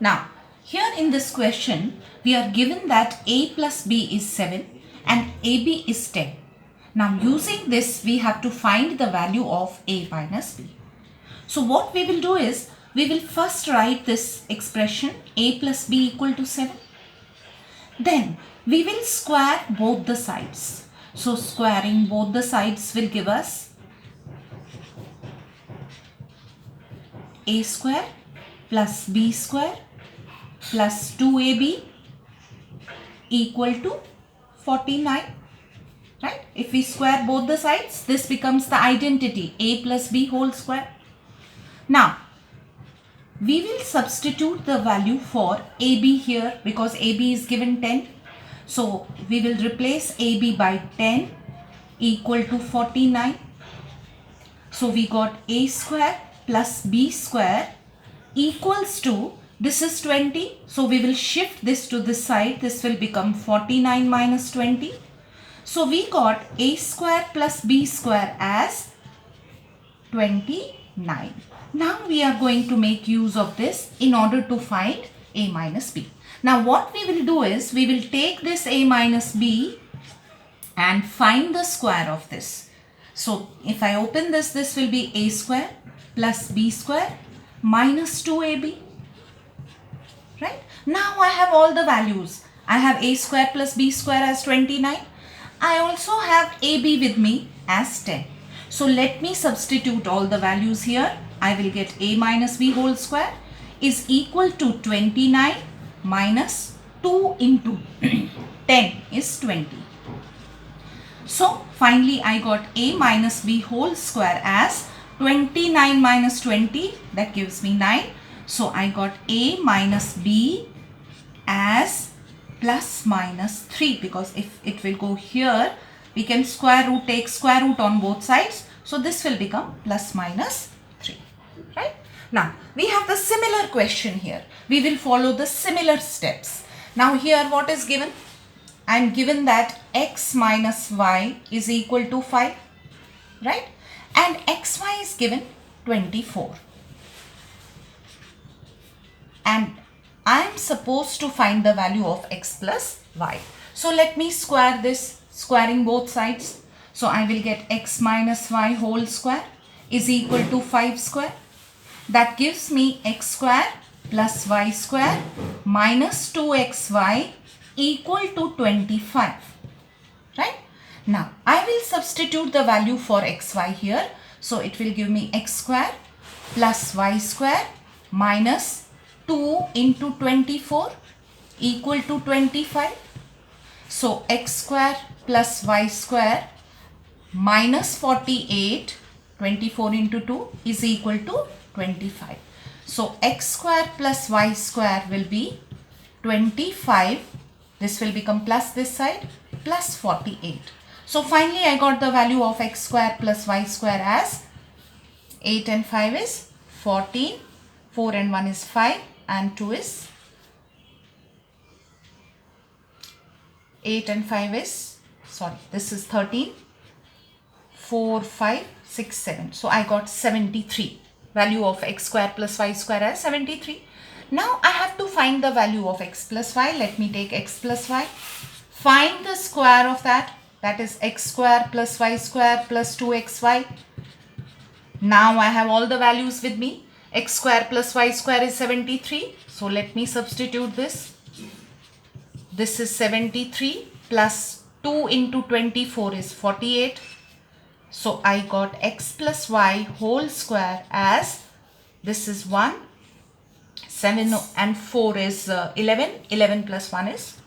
Now, here in this question, we are given that a plus b is 7 and ab is 10. Now, using this, we have to find the value of a minus b. So, what we will do is, we will first write this expression a plus b equal to 7. Then, we will square both the sides. So, squaring both the sides will give us a square plus b square plus 2ab equal to 49. Right? If we square both the sides, this becomes the identity a plus b whole square. Now, we will substitute the value for AB here because AB is given 10. So, we will replace AB by 10 equal to 49. So, we got A square plus B square equals to, this is 20. So, we will shift this to this side. This will become 49 minus 20. So, we got A square plus B square as 29. Now, we are going to make use of this in order to find a minus b. Now, what we will do is, we will take this a minus b and find the square of this. So, if I open this, this will be a square plus b square minus 2ab. Right? Now, I have all the values. I have a square plus b square as 29. I also have ab with me as 10. So, let me substitute all the values here. I will get a minus b whole square is equal to 29 minus 2 into 10 is 20. So, finally, I got a minus b whole square as 29 minus 20, that gives me 9. So, I got a minus b as plus minus 3, because if it will go here, we can take square root on both sides. So, this will become plus minus 3. Right? Now, we have the similar question here. We will follow the similar steps. Now, here what is given? I am given that x minus y is equal to 5. Right? And xy is given 24. And I am supposed to find the value of x plus y. So, let me square this, squaring both sides. So, I will get x minus y whole square is equal to 5 square. That gives me x square plus y square minus 2xy equal to 25. Right? Now, I will substitute the value for xy here. So, it will give me x square plus y square minus 2 into 24 equal to 25. So, x square plus y square minus 48, 24 into 2 is equal to 25. So, x square plus y square will be 25. This will become plus this side plus 48. So, finally, I got the value of x square plus y square as 8 and 5 is 14, 4 and 1 is 5 and 2 is 8 and 5 is, this is 13, 4, 5, 6, 7. So, I got 73. Value of x square plus y square as 73. Now, I have to find the value of x plus y. Let me take x plus y. Find the square of that. That is x square plus y square plus 2xy. Now, I have all the values with me. X square plus y square is 73. So, let me substitute this. This is 73 plus 2 into 24 is 48. So, I got x plus y whole square as, this is 1, 7 and 4 is 11, 11 plus 1 is.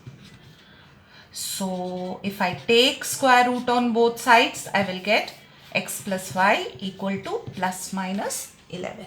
So, if I take square root on both sides, I will get x plus y equal to plus minus 11.